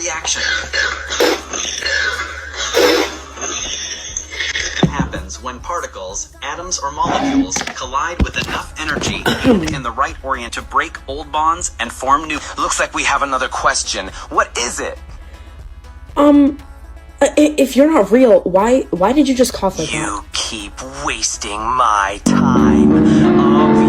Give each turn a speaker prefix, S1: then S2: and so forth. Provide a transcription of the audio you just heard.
S1: reaction happens when particles, atoms, or molecules collide with enough energy in the right orient to break old bonds and form new. Looks like we have another question. What is it?
S2: If you're not real, why did you just cough like that?
S1: You keep wasting my time.